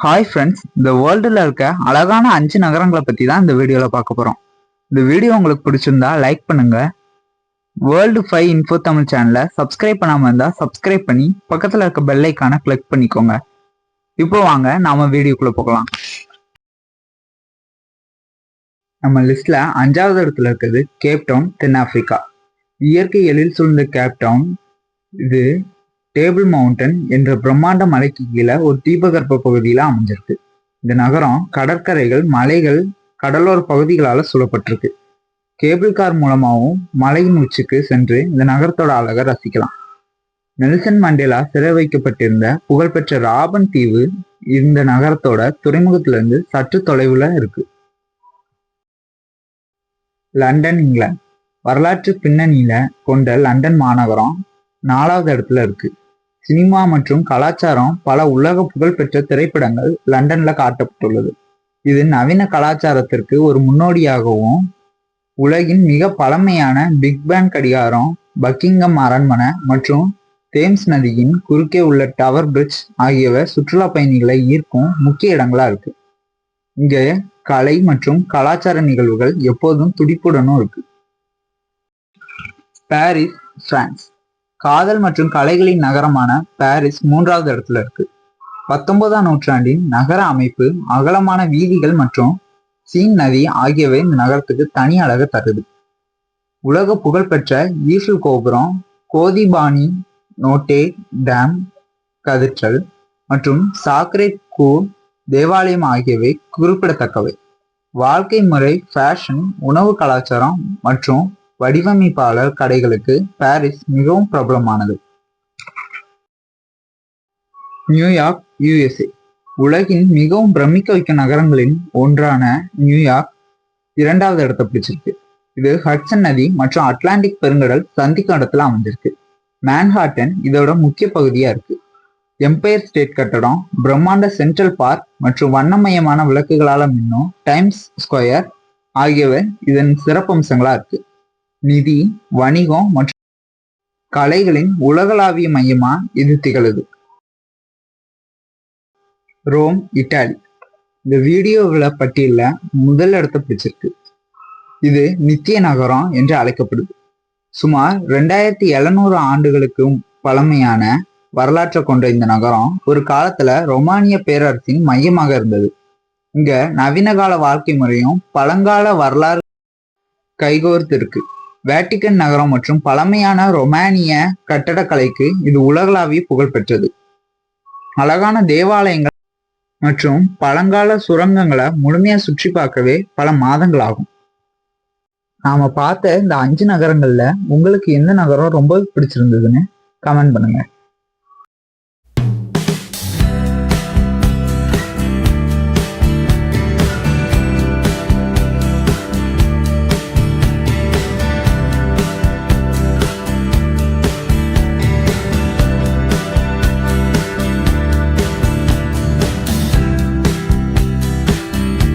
Hi friends, இந்த வேர்ல்டில் இருக்க அழகான 5 நகரங்களை பற்றி தான் இந்த வீடியோவில் பார்க்க போகிறோம். இந்த வீடியோ உங்களுக்கு பிடிச்சிருந்தா லைக் பண்ணுங்க. வேர்ல்டு 5 இன்ஃபோ தமிழ் சேனலை சப்ஸ்கிரைப் பண்ணாமல் இருந்தால் சப்ஸ்கிரைப் பண்ணி பக்கத்தில் இருக்க பெல் ஐக்கானை கிளிக் பண்ணிக்கோங்க. இப்போ வாங்க நாம வீடியோக்குள்ளே போகலாம். நம்ம லிஸ்ட்ல 5வது இடத்துல இருக்கிறது கேப்டவுன், தென்னாப்பிரிக்கா. இயற்கை எழில் சூழ்ந்த கேப்டவுன் இது டேபிள் மவுண்டன் என்ற பிரம்மாண்ட மலைக்கு கீழே ஒரு தீபகற்ப பகுதியில அமைஞ்சிருக்கு. இந்த நகரம் கடற்கரைகள், மலைகள், கடலோர பகுதிகளால சூழப்பட்டிருக்கு. கேபிள் கார் மூலமாகவும் மலையின் உச்சிக்கு சென்று இந்த நகரத்தோட அழகை ரசிக்கலாம். நெல்சன் மண்டேலா சிறை வைக்கப்பட்டிருந்த புகழ்பெற்ற ராபன் தீவு இந்த நகரத்தோட துறைமுகத்திலிருந்து சற்று தொலைவுல இருக்கு. லண்டன், இங்கிலாந்து. வரலாற்று பின்னணியில கொண்ட லண்டன் மாநகரம் 4வது இடத்துல இருக்கு. சினிமா மற்றும் கலாச்சாரம் பல உலக புகழ்பெற்ற திரைப்படங்கள் லண்டன்ல காட்டப்பட்டுள்ளது. இது நவீன கலாச்சாரத்திற்கு ஒரு முன்னோடியாகவும், உலகின் மிக பழமையான பிக் பேன் கடிகாரம், பக்கிங்ஹாம் அரண்மனை மற்றும் தேம்ஸ் நதியின் குறுக்கே உள்ள டவர் பிரிட்ஜ் ஆகியவை சுற்றுலா பயணிகளை ஈர்க்கும் முக்கிய இடங்களா இருக்கு. இங்க கலை மற்றும் கலாச்சார நிகழ்வுகள் எப்போதும் துடிப்புடனும் இருக்கு. Paris, France. காதல் மற்றும் கலைகளின் நகரமான பாரிஸ் 3வது இடத்துல இருக்கு. 19ஆம் நூற்றாண்டின் நகர அமைப்பு, அகலமான வீதிகள் மற்றும் சீன் நதி ஆகியவை இந்த நகரத்துக்கு தனி அழகு தருது. உலக புகழ்பெற்ற ஈஃபில் கோபுரம், கோதிபானி நோட்டே டேம் கதீட்ரல் மற்றும் சாக்ரே கூர் தேவாலயம் ஆகியவை குறிப்பிடத்தக்கவை. வாழ்க்கை முறை, ஃபேஷன், உணவு, கலாச்சாரம் மற்றும் வடிவமைப்பாளர் கடைகளுக்கு பாரிஸ் மிகவும் பிரபலமானது. New York, USA. உலகின் மிகவும் பிரமிக்க வைக்கும் நகரங்களின் ஒன்றான நியூயார்க் 2வது இடத்தை பிடிச்சிருக்கு. இது ஹட்சன் நதி மற்றும் அட்லாண்டிக் பெருங்கடல் சந்திக்கும் இடத்துல அமைஞ்சிருக்கு. மேன்ஹாட்டன் இதோட முக்கிய பகுதியா இருக்கு. எம்பயர் ஸ்டேட் கட்டடம், பிரம்மாண்ட சென்ட்ரல் பார்க் மற்றும் வண்ணமயமான விளக்குகளால மின்னும் டைம்ஸ் ஸ்கொயர் ஆகியவை இதன் சிறப்பம்சங்களா இருக்கு. நிதி, வணிகம் மற்றும் கலைகளின் உலகளாவிய மையமா இது திகழுது. Rome, Italy. இந்த வீடியோவில் பட்டியல முதல் இடத்தை பிடிச்சிருக்கு. இது நித்திய நகரம் என்று அழைக்கப்படுது. சுமார் 2700 ஆண்டுகளுக்கு பழமையான வரலாற்றை கொண்ட இந்த நகரம் ஒரு காலத்துல ரொமானிய பேரரசின் மையமாக இருந்தது. இங்க நவீன கால வாழ்க்கை முறையும் பழங்கால வரலாறு கைகோர்த்து இருக்கு. வேட்டிக்கன் நகரம் மற்றும் பழமையான ரொமானிய கட்டடக்கலைக்கு இது உலகளாவிய புகழ் பெற்றது. அழகான தேவாலயங்கள் மற்றும் பழங்கால சுரங்கங்களை முழுமையா சுற்றி பார்க்கவே பல மாதங்கள் ஆகும். நாம பார்த்த இந்த 5 நகரங்கள்ல உங்களுக்கு எந்த நகரம் ரொம்ப பிடிச்சிருந்ததுன்னு கமெண்ட் பண்ணுங்க.